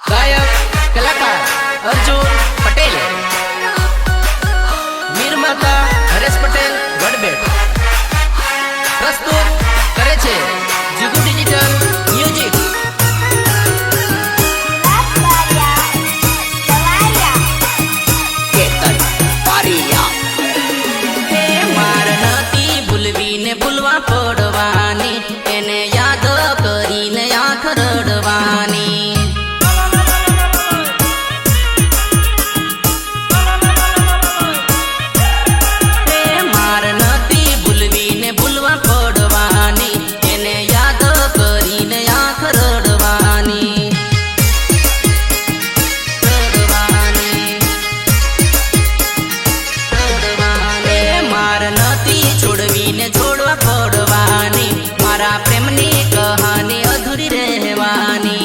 गायक कलाकार अर्जुन पटेल, निर्माता हरेश पटेल गढ़बेट, प्रस्तुत करे छे जुगु डिजिटल म्यूजिक। केतन पारिया मार नती भूलवी ने भूलवा पड़वानी, एने याद करीने आँख रड़वानी। छोड़वा पड़वानी, मारा प्रेमनी कहानी अधूरी रहवानी।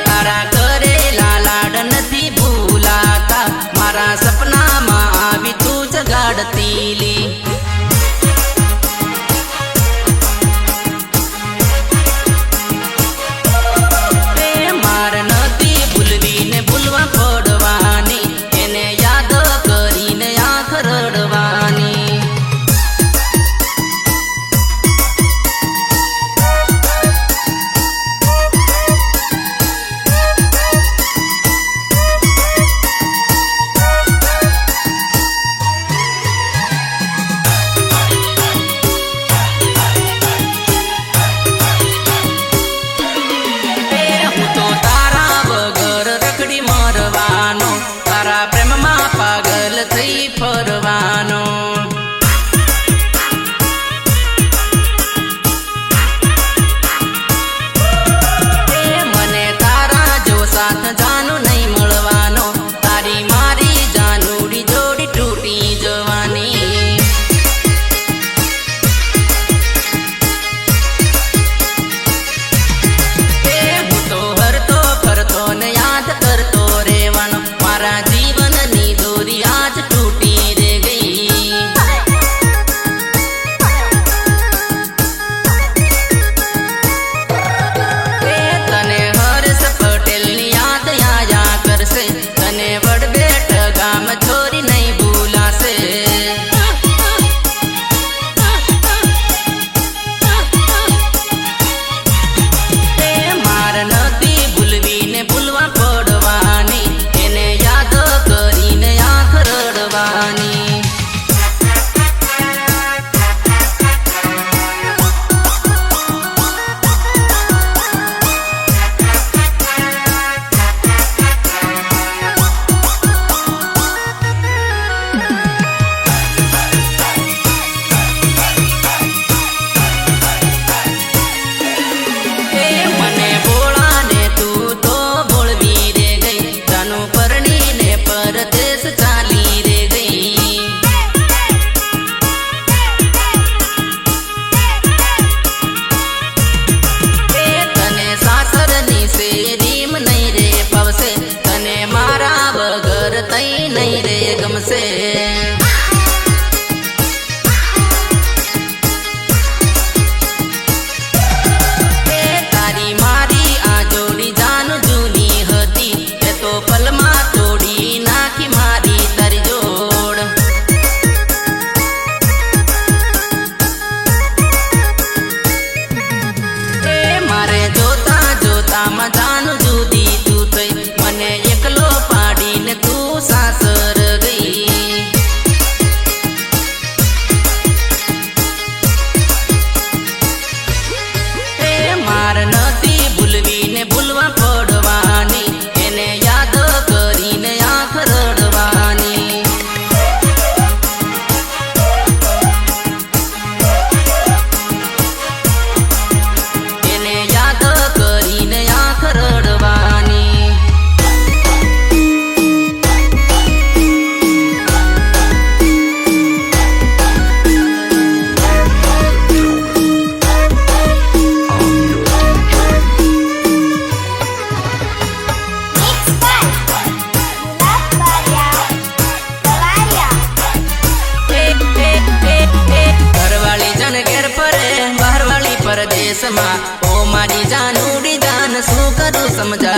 तारा करेला लाड नथी भूलाता, मारा सपना में आवी तू जगाड़तीली।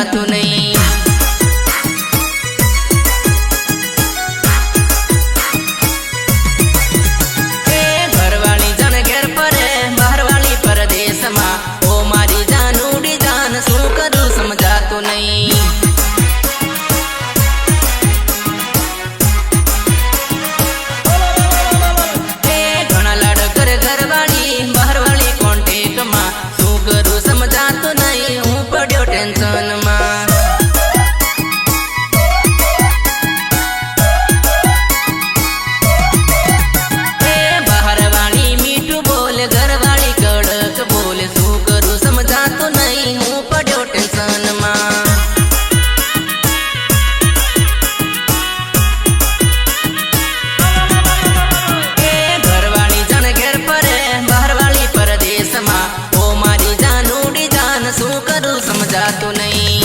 समझातु नहीं। घरवाली जन घेर परे बहारवाली परदेश में ओ मारी जान उड़ी जान शू करूं समझातु नहीं। घना लाड कर घरवाली बहारवाली कॉन्टेक्ट में शू करूं समझातु नहीं। हूँ पड्यो टेंशन में समझातु नहीं।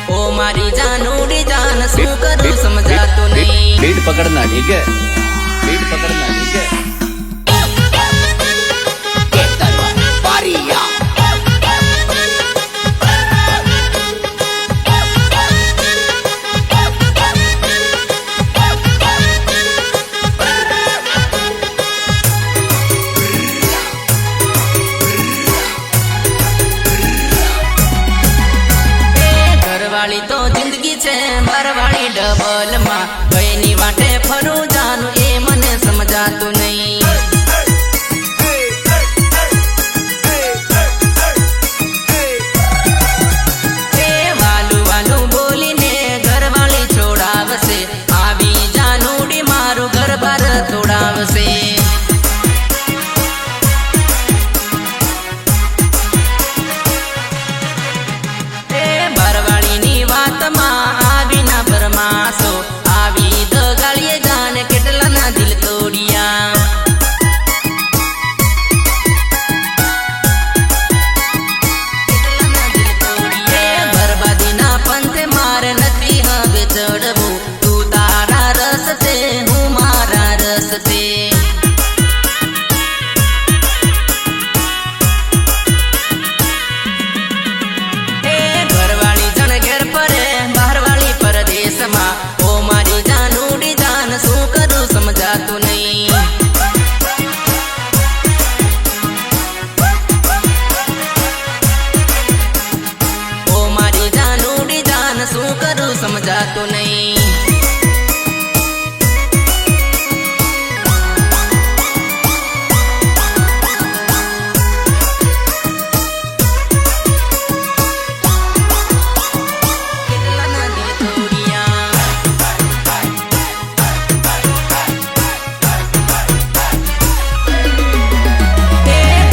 ओ मारी जान उड़ी जान शू करूं समझातु नहीं। लीड पकड़ना ठीक है, लीड पकड़ना ठीक है। घरवाली तो जिंदगी छे बरवाली डबल मा कईनी वाटे फरू जानू ए मने समझातु नहीं। वालू वालू बोली ने घरवाली छोड़ावसे आवी जानूडी मारू घर बार तोड़ावसे। चढ़बू तू तारा रस से हूँ मारा रस से। घरवाली जन घेर परे बहारवाली परदेश में ओ मारी जान उड़ी जान शू करूं समझातु नहीं। ओ मारी जान उड़ी जान शू करूं समझातु नहीं।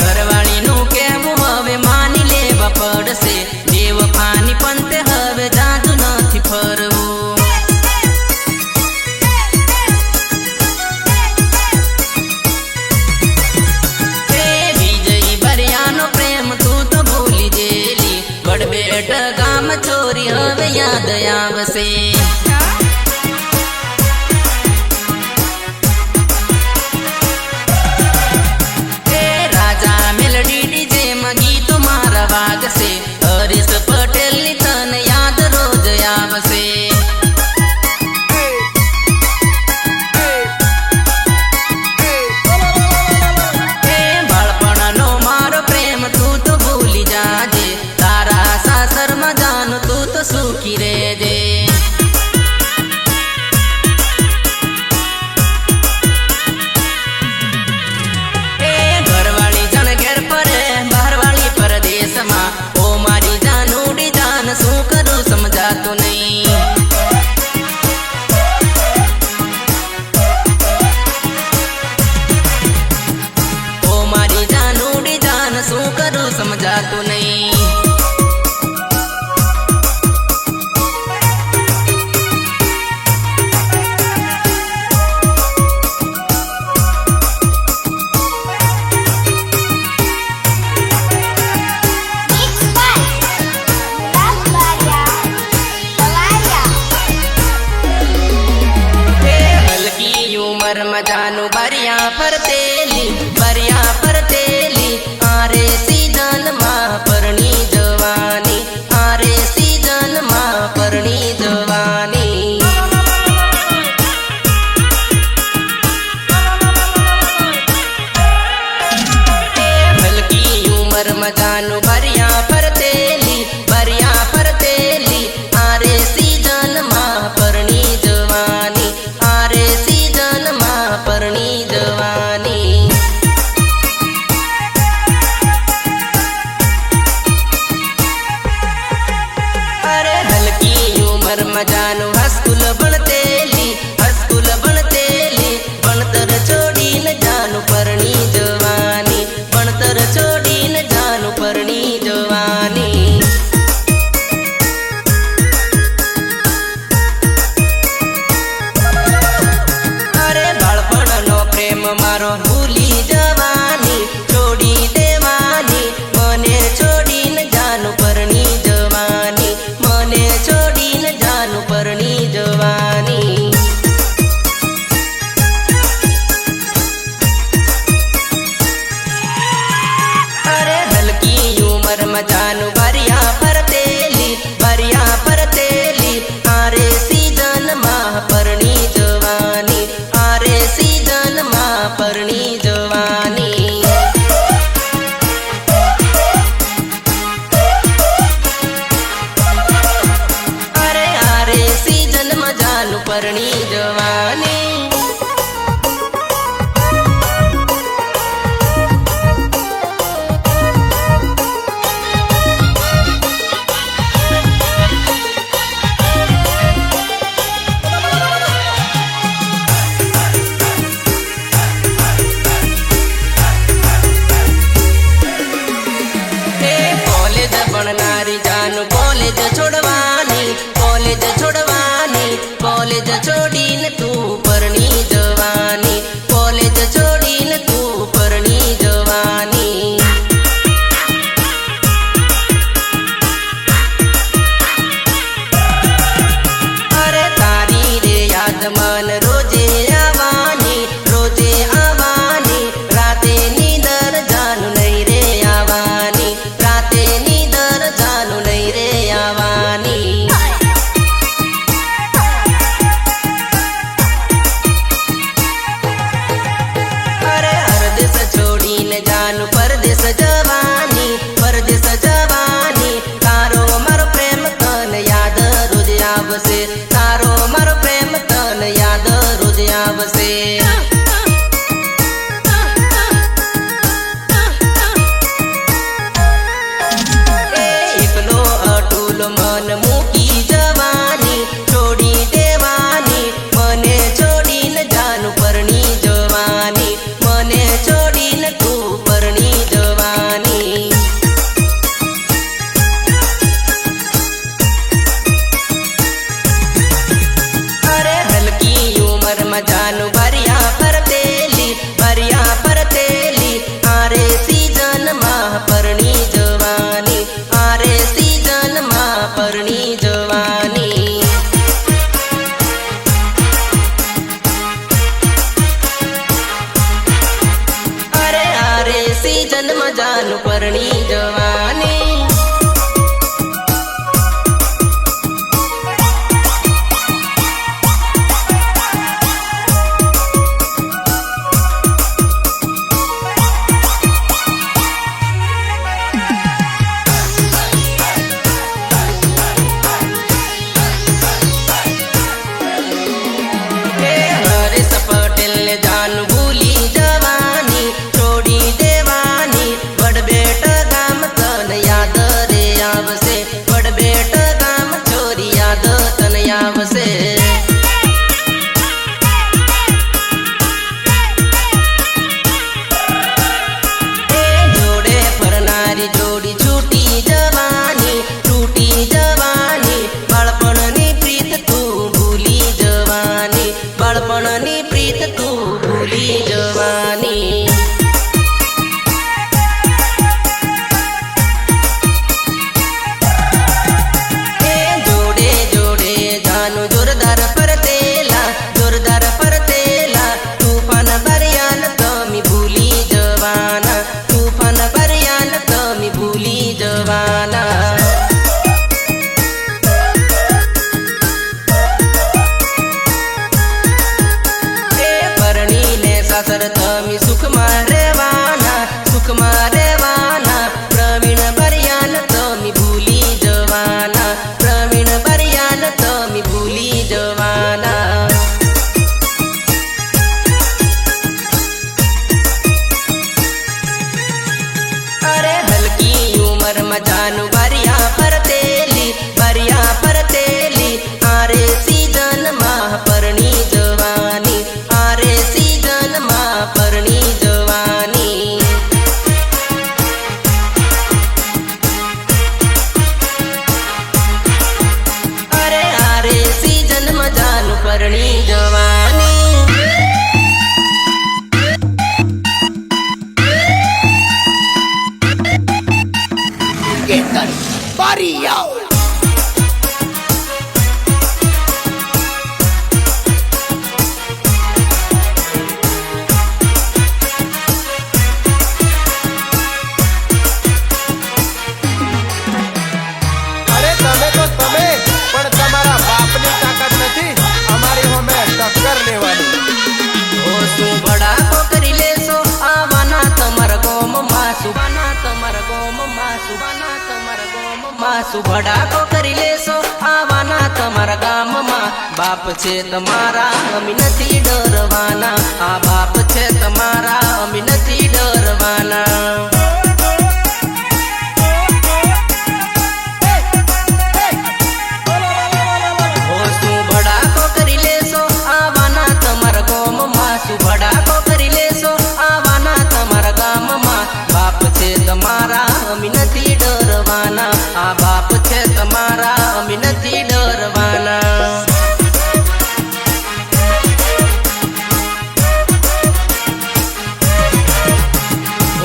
घरवाली नु केवू हवे मानी लेवा पड़से देव पानी पंते हवे जादू नथी फरवू। विजयी बरियानो प्रेम तू तो भूली जेली बड़बेट गाम छोरी हवे याद आवसे। राजा मेलडी डीजे मगी तुम्हारा बाग से हरीश पटेल नी तन याद रोज आवसे। बाळपणनो मारो प्रेम तू तो भूली जाजे तारा सासर में जानू तू तो सुखी रेजे। घरवाली जन घेर परे बहारवाली परदेश में ओ मारी जान उड़ी जान शू करूं समझातु नहीं। ओ मारी जान उड़ी जान शू करूं समझातु नहीं। उमर में जानू बरिया फरतेली बरिया હાઈસ્કૂલ ભણતેલી ભણતર છોડીને જાનું પરણી જવાની ભણતર છોડીને જાનું પરણી જવાની અરે બાળપણનો પ્રેમ મારો ભૂલી જવાની છોડી દેવાની મને છોડીને જાનું પરણી જવાની મને છોડીને જાનું પરણી જવાની અરે હલકી ઉંમરમાં જાનું ભર્યા ફરતેલી આરે સીઝનમાં પરણી જવાની આરે સીઝનમાં પરણી જવાની અરે આરે સીઝનમાં જાનું પરણી જવાની ભણનારી જાનું કોલેજ છોડવાની કોલેજ છોડીને તું પરણી જવાની કોલેજ છોડીને તું પરણી જવાની અરે તારી રે યાદ મન રોજે આવવાની રાતે નીંદર જાનું નહીં રે આવવાની રાતે નીંદર જાનું નહીં રે આવવાની અરે હરદેશ છોડીને જાનું પરદેશ જવાની તારો મારો પ્રેમ તને યાદ રોજ આવશે તારો મારો પ્રેમ તને યાદ રોજ આવશે એકલો અટુલો મન મૂકી જવાની છોડી દેવાની મને છોડીને જાનું પરણી જવાની મને છોડીને તું પરણી જવાની અરે હલકી ઉંમરમાં જાનું ભર્યા ફરતેલી આરે સીઝનમાં પરણી જવાની આરે સીઝનમાં પરણી જવાની અરે આરે સીઝનમાં જાનું પરણી જવાની હરેશ પટેલને જાનું ભૂલી જવાની છોડી દેવાની વડબેટ ગામ તને યાદ રે આવશે વડબેટ ગામ છોરી યાદ તને આવશે જોડે ફરનારી જોડી છૂટી જવાની બાળપણની પ્રીત તું ભૂલી જવાની બાળપણની પ્રીત તું ભૂલી જવાની જોડે જાનું જોરદાર ફરતેલા તુફાન ભર્યાન તમે ભૂલી જવાના તુફાન ભર્યાન તમે ભૂલી જવાના પરણીને સાસર તમે સુખમાં રહેવાના પ્રવીણ ભર્યાન તમે ભૂલી જવાના પ્રવીણ ભર્યાન તમે ભૂલી જવાના અરે હલકી ઉંમરમાં જાનું ભર્યા ફરતેલી આરે સી શું ભડાકો કરી લેશો આવાના તમારા ગામમાં બાપ છે તમારા અમે નથી ડરવાના આ બાપ છે તમારા અમે નથી ડરવાના ભડાકો કરી લેશો આવાના તમારા ગામમાં બાપ છે તમારા અમે નથી ડરવાના આ બાપ છે તમારા અમે નથી ડરવાના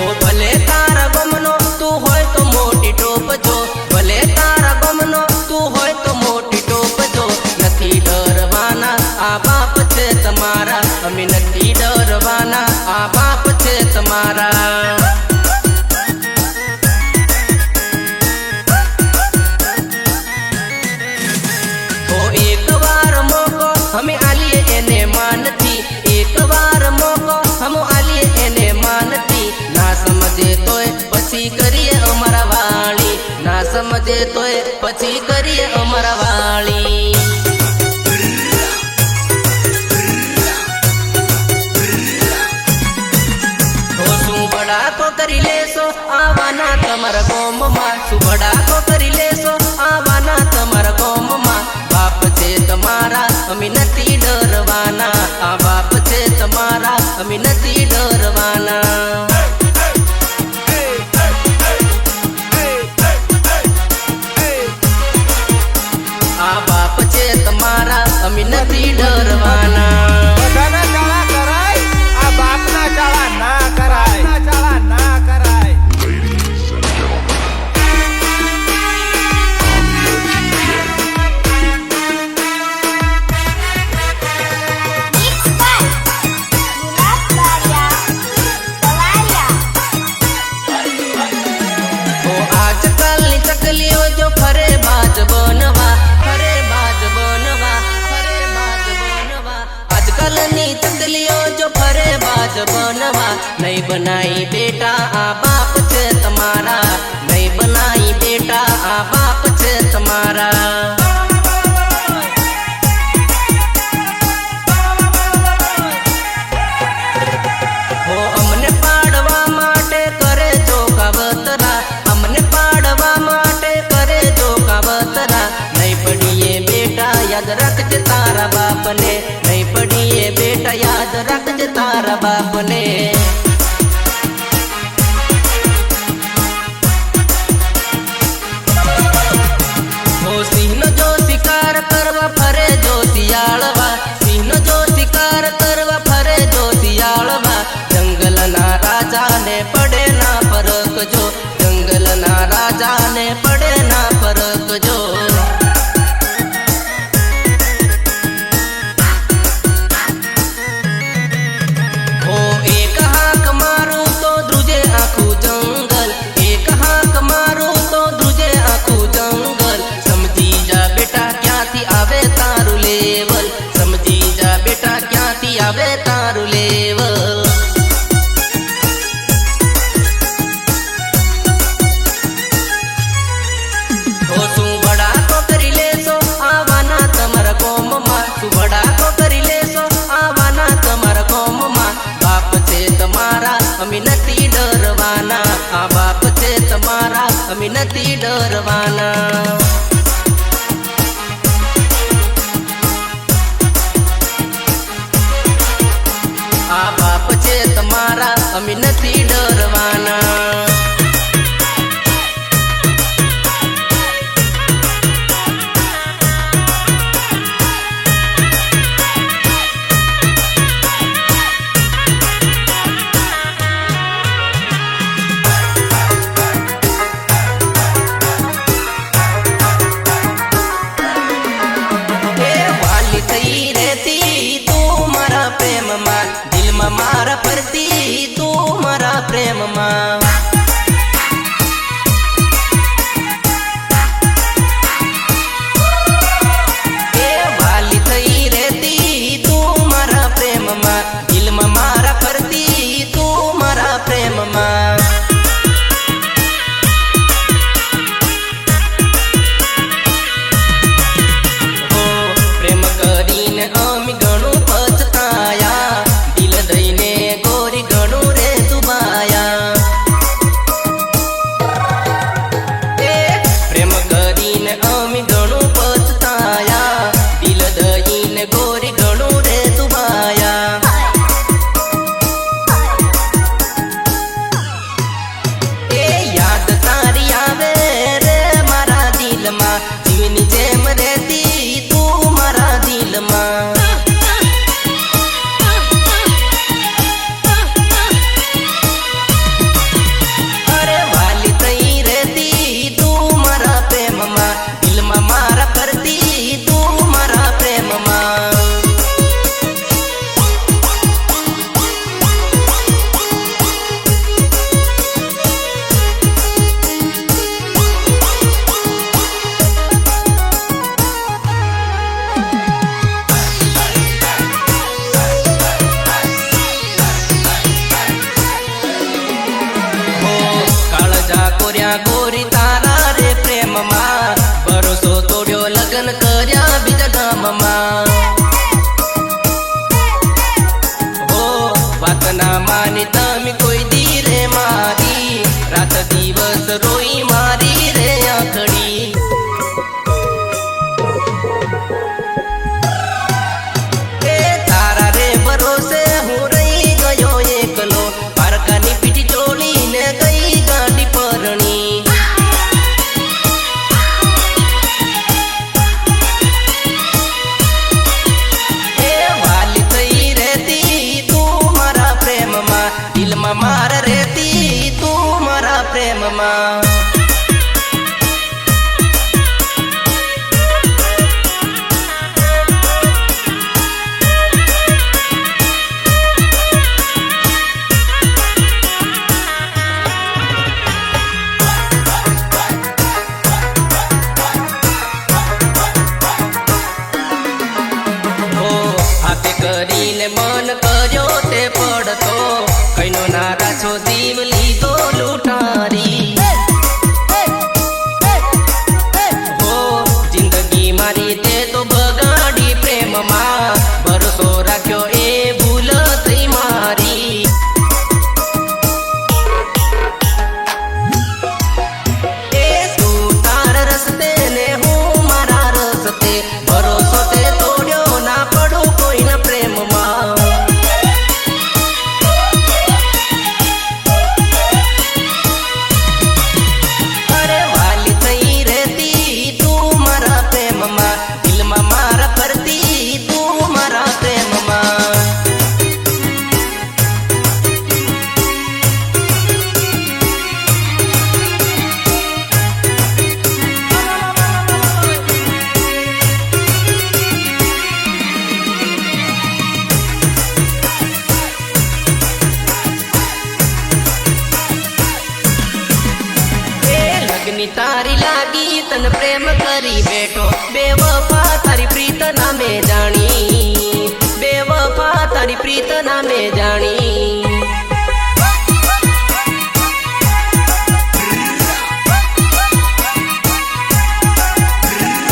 ઓ ભલે તારા ગમનો તું હોય તો મોટી ટોપ જો ભલે તારા ગમનો તું હોય તો મોટી ટોપ જો નથી ડરવાના આ બાપ છે તમારા અમે નથી ડરવાના આ બાપ છે તમારા તો એક વાર મોકો અમે આલીએ એને માનતી એક વાર મોકો હમ આલીએ એને માનતી ના સમજે તોય પછી કરીએ અમારા વાળી ના સમજે તોય પછી કરીએ અમારા વાળી ભડાકો કરી લેશો આવાના તમારા ગોમમાં શું ભડાકો કરી લેશો આવાના તમારા ગોમમાં બાપ છે તમારા અમે નથી ડરવાના આ બાપ છે તમારા અમે નથી ડરવાના આ બાપ છે તમારા અમે નથી ડરવાના बनवा नहीं बनाई बेटा आ बाप छे तुम्हारा नहीं बनाई बेटा आ बाप छे तुम्हारा हो अमने पाड़वा माटे करे जो कावतरा अमने पाड़वा माटे करे जो कावतरा नहीं पड़िए बेटा याद रखजे तारा बाप ने नहीं पड़िए बेटा याद रखजे तारा बाप ने हो सिंह जो शिकार करवा फरे जो सियाळवा सिंह जो शिकार करवा फरे जो सियाळवा जंगल ना राजा ने पड़े ना फरक जो जंगल ना राजा ने पड़े ना फरक जो आवे तारू लेवल हो शू भड़ाको करी लेशो आवाना तमारा गोममां शू भड़ाको करी लेशो आवाना तमारा गोममां बाप छे तमारा अमी नथी डरवाना आ बाप छे तमारा अमी नथी डरवाना आ बाप छे तमारा अमी नथी डरवाना वाली थई रहती तू मारा प्रेम मां दिल में मारा परती तू मारा જીવ લીધો લૂંટારી હો જિંદગી મારી તે તો બગાડી પ્રેમમાં ભરોસો રાખ્યો એ ભૂલ થઈ મારી એ તું તાર રસ્તે ને હું મારા રસ્તે ભરોસો તે તોડ્યો ના પડું કોઈના પ્રેમમાં અરે વાલી થઈ રહેતી તું મારા પ્રેમમાં દિલમાં મારા ફરતી તું મારા પ્રેમમાં લગની તારી લાગી તને પ્રેમ કરી બેઠો બેવફા તારી પ્રીત નામે જાણી બેવફા તારી પ્રીત નામે જાણી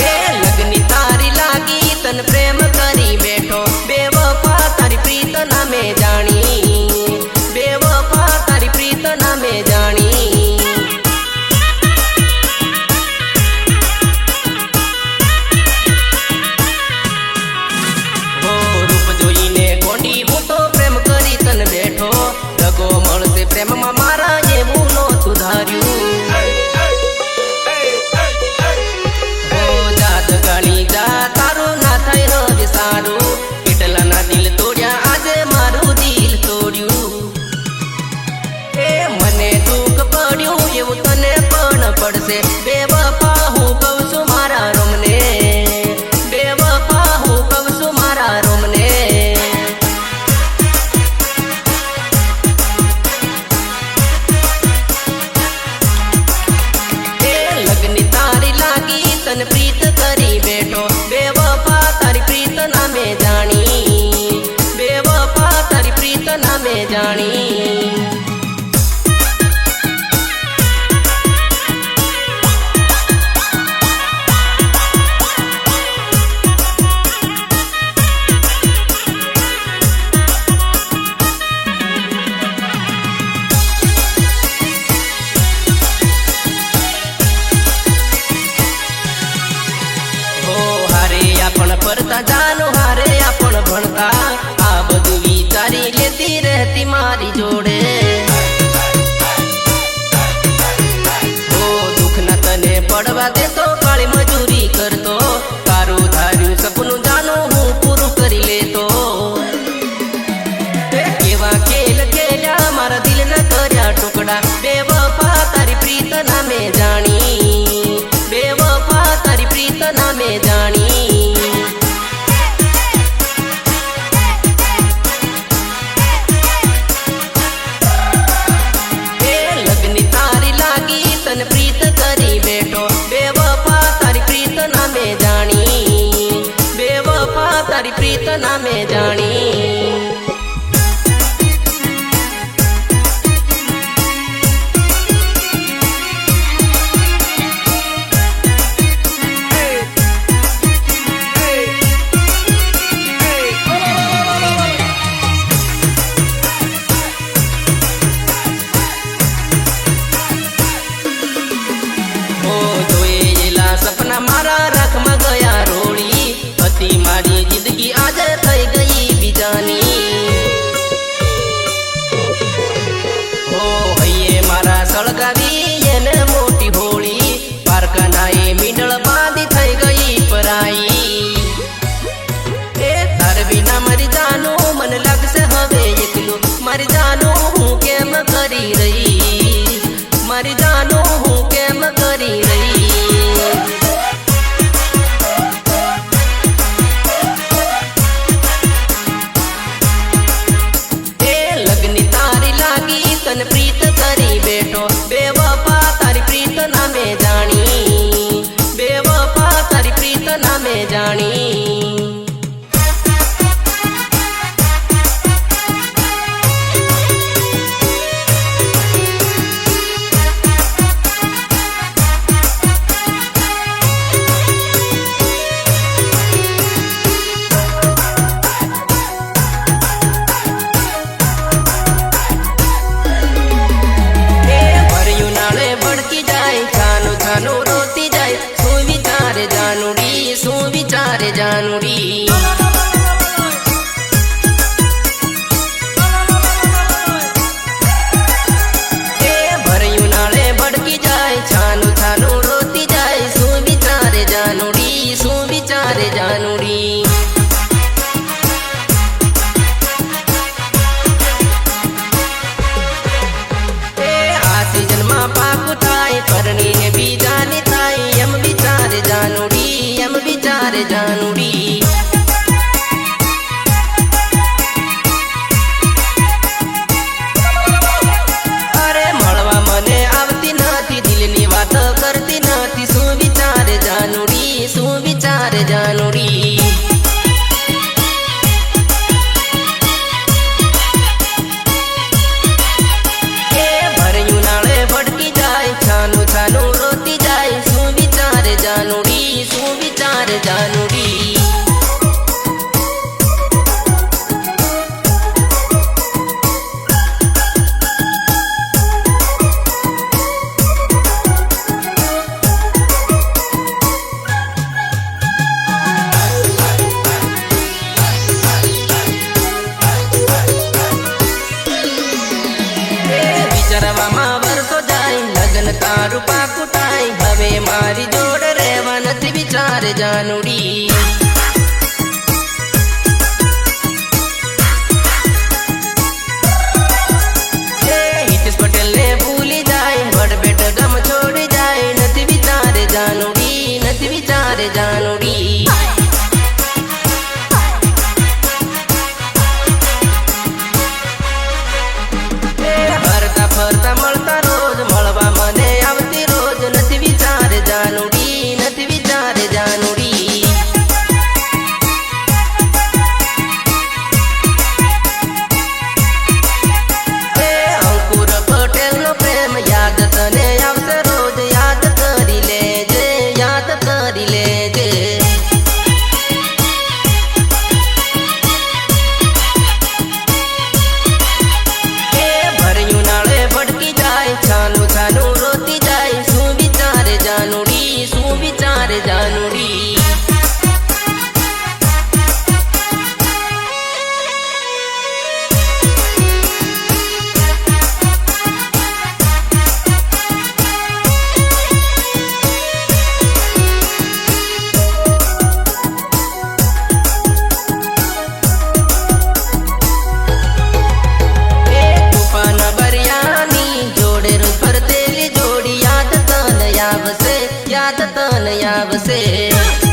એ લગની તારી લાગી તને પ્રેમ કરી બેઠો બેવફા તારી પ્રીત નામે જાણી બેવફા તારી પ્રીત નામે જાણી પ્રેમમાં મારા જેવું નો સુધાર્યું હો જાત ગાણી જા તારું ના થાય રજ સારું કેટલાના દિલ તોડ્યા આજે મારું દિલ તોડ્યું એ મને દુઃખ પડ્યું એવું તને પણ પડશે બેવફા હું કહું છું મારા રોમને બેવફા હું કહું છું મારા રોમને તને પ્રીત કરી બેઠો બેવફા તારી પ્રીત નામે જાણી બેવફા તારી પ્રીત નામે જાણી આપણ ફરતા જાનો હારે આપણ ભણતા આ બધું વિચારી લેતી રહેતી મારી જોડે ઓ દુઃખ ના તને પડવા દેતો કાળી મજૂરી કરતો તારું ધાર્યું સપનું જાનો હું પૂરું કરી લેતો કેવા ખેલ ખેલ્યા મારા દિલ ના કર્યા ટુકડા બેવફા તારી પ્રીત નામે જાણી બેવફા તારી પ્રીત નામે જાણી તને પ્રીત કરી બેઠો બેવફા તારી પ્રીત નામે જાણી બેવફા તારી પ્રીત નામે જાણી સપના મારા રાખમાં ગયા રોળી હતી મારી જિંદગી આજે થઈ ગઈ બીજાની હો હૈયે મારા સળગાવી એને મોટી હોળી પારકાનાએ મીંડળ બાંધી થઈ ગઈ પરાઈ એ તાર વિના મારી જાનું મને લાગશે હવે એકલું મારી જાનું હું કેમ કરી રહી મારી જાનું હું કેમ કરી રહી વિચારે જાનુડી હિતેશ પટેલ ને ભૂલી જાય વડભેટ ગમ છોડી જાય નથી વિચારે જાનુડી નથી વિચારે જાનુડી ફરતા મળતા રોજ મળવા મને આવતી રોજ નથી વિચારે જાનુડી નથી વિચારે જાનુડી અંકુર પટેલ નો પ્રેમ યાદ તને આવશે રોજ યાદ કરી લેજે યાદ કરી લેજે છાનું છાનું રોતી જાય શું વિચારે જાનુડી શું વિચારે જાનુડી યાદ તન આવશે